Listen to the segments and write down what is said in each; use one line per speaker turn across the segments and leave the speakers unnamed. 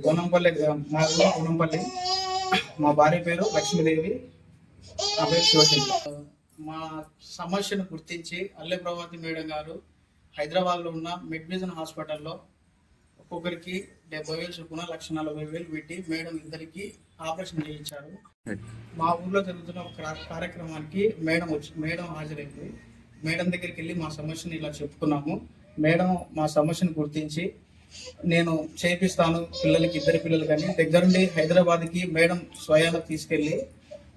కోనంపల్లి, మా ఊరు కోనంపల్లి. మా భార్య పేరు లక్ష్మీదేవి, నా పేరు శివశంకర్. మా సమస్యను గుర్తించి అల్లె ప్రభావతి మేడం గారు హైదరాబాద్లో ఉన్న మెడ్విజన్ హాస్పిటల్లో ఒక్కొక్కరికి 70,000 చొప్పున 1,40,000 పెట్టి మేడం ఇద్దరికి ఆపరేషన్ చేయించారు. మా ఊర్లో జరుగుతున్న ఒక కార్యక్రమానికి మేడం హాజరైంది. మేడం దగ్గరికి వెళ్ళి మా సమస్యను ఇలా చెప్పుకున్నాము. మేడం మా సమస్యను గుర్తించి నేను చేపిస్తాను పిల్లలకి, ఇద్దరు పిల్లలు కానీ దగ్గరుండి హైదరాబాద్కి మేడం స్వయాన తీసుకెళ్ళి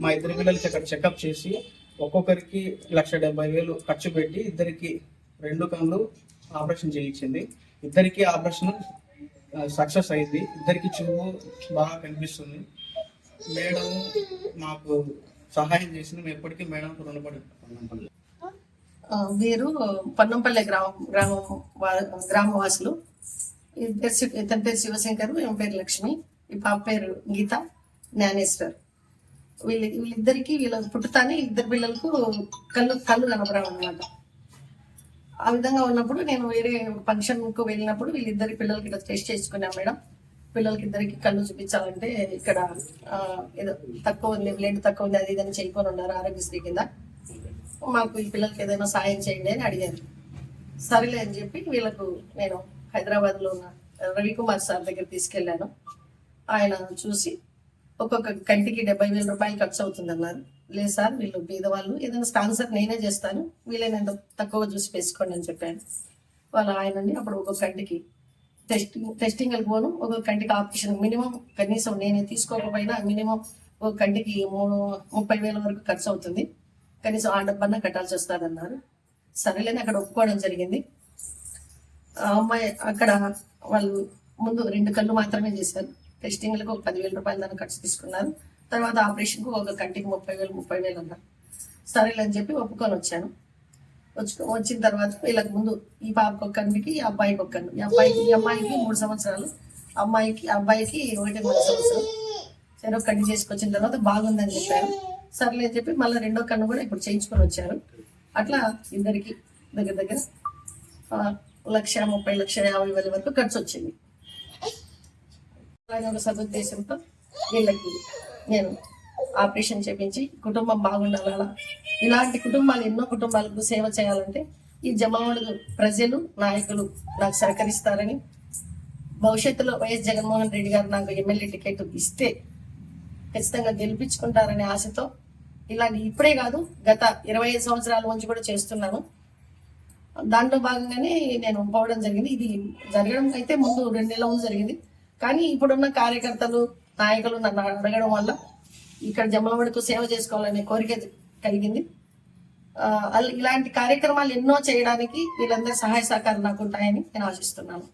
మా ఇద్దరు పిల్లలకి అక్కడ చెకప్ చేసి ఒక్కొక్కరికి 1,70,000 ఖర్చు పెట్టి ఇద్దరికి 2 కళ్ళు ఆపరేషన్ చేయించింది. ఇద్దరికి ఆపరేషన్ సక్సెస్ అయింది. ఇద్దరికి చూపు బాగా కనిపిస్తుంది. మేడం మాకు సహాయం చేసింది. మేము ఎప్పటికీ మేడం రుణపడి.
వీరు పన్నంపల్లె గ్రామవాసులు. ఇతని పేరు శివశంకర్, ఈమె పేరు లక్ష్మి, ఈ పాప పేరు గీత, జ్ఞానేశ్వర్. వీళ్ళిద్దరికి వీళ్ళ పుట్టుతానే ఇద్దరు పిల్లలకు కళ్ళు కనపరావు అనమాట. ఆ విధంగా ఉన్నప్పుడు నేను వేరే ఫంక్షన్కు వెళ్ళినప్పుడు వీళ్ళిద్దరి పిల్లలకి ఇట్లా టెస్ట్ చేసుకున్నాం మేడం. పిల్లలకి ఇద్దరికి కళ్ళు చూపించాలంటే ఇక్కడ ఏదో తక్కువ ఉంది, బ్లడ్ తక్కువ ఉంది, అది ఇదని చేయకొని ఉన్నారు ఆరోగ్యశ్రీ కింద. మాకు ఈ పిల్లలకి ఏదైనా సాయం చేయండి అని అడిగారు. సరేలే అని చెప్పి వీళ్ళకు నేను హైదరాబాద్లో ఉన్న రవికుమార్ సార్ దగ్గర తీసుకెళ్ళాను. ఆయన చూసి ఒక్కొక్క కంటికి 70,000 రూపాయలు ఖర్చు అవుతుంది అన్నారు. లేదు సార్, వీళ్ళు పేదవాళ్ళు, ఏదైనా స్పాన్సర్ నేనే చేస్తాను, వీళ్ళైనా తక్కువ చూసి వేసుకోండి అని చెప్పాను. వాళ్ళు ఆయన అప్పుడు ఒక్కొక్క కంటికి టెస్టింగ్ పోను, ఒక్కొక్క కంటికి ఆపరేషన్ మినిమం కనీసం నేనే తీసుకోకపోయినా మినిమం ఒక కంటికి 30,000 వరకు ఖర్చు అవుతుంది, కనీసం ఆ డబ్బన్నా కట్టాల్సి వస్తుందన్నారు. సరేలేని అక్కడ ఒప్పుకోవడం జరిగింది. ఆ అమ్మాయి అక్కడ వాళ్ళు ముందు 2 కళ్ళు మాత్రమే చేశారు. టెస్టింగ్లకు ఒక 10,000 రూపాయలు దాన్ని ఖర్చు తీసుకున్నారు. తర్వాత ఆపరేషన్కు ఒక కంటికి 30,000 అన్నారు. సరేలేని చెప్పి ఒప్పుకొని వచ్చాను. వచ్చిన తర్వాత వీళ్ళకి ముందు ఈ పాపకు ఒక కంటికి, ఈ అబ్బాయికి ఒక కన్ను. ఈ అమ్మాయికి 3 సంవత్సరాలు, అబ్బాయికి 1.5 సంవత్సరం. సరే ఒక కంటి చేసుకొచ్చిన తర్వాత బాగుందని చెప్పారు. సర్లే అని చెప్పి మళ్ళీ 2వ కన్ను కూడా ఇప్పుడు చేయించుకొని వచ్చారు. అట్లా ఇద్దరికి దగ్గర 1,30,000, 1,50,000 వరకు ఖర్చు వచ్చింది. ఒక సదుద్దేశంతో వీళ్ళకి నేను ఆపరేషన్ చేయించి కుటుంబం బాగుండాలా, ఇలాంటి కుటుంబాలు ఎన్నో కుటుంబాలకు సేవ చేయాలంటే ఈ జమ్మవాడ ప్రజలు, నాయకులు నాకు సహకరిస్తారని, భవిష్యత్తులో వైఎస్ జగన్మోహన్ రెడ్డి గారు నాకు ఎమ్మెల్యే టికెట్ ఇస్తే ఖచ్చితంగా గెలిపించుకుంటారనే ఆశతో ఇలాంటి ఇప్పుడే కాదు గత 25 సంవత్సరాల నుంచి కూడా చేస్తున్నాను. దాంట్లో భాగంగానే నేను పోవడం జరిగింది. ఇది జరగడం అయితే ముందు 2 నెలల ముందు జరిగింది. కానీ ఇప్పుడున్న కార్యకర్తలు, నాయకులు నన్ను అడగడం వల్ల ఇక్కడ జమ్మలమడుకు సేవ చేసుకోవాలనే కోరిక కలిగింది. ఇలాంటి కార్యక్రమాలు ఎన్నో చేయడానికి వీళ్ళందరూ సహాయ సహకారం నాకు ఉంటాయని నేను ఆశిస్తున్నాను.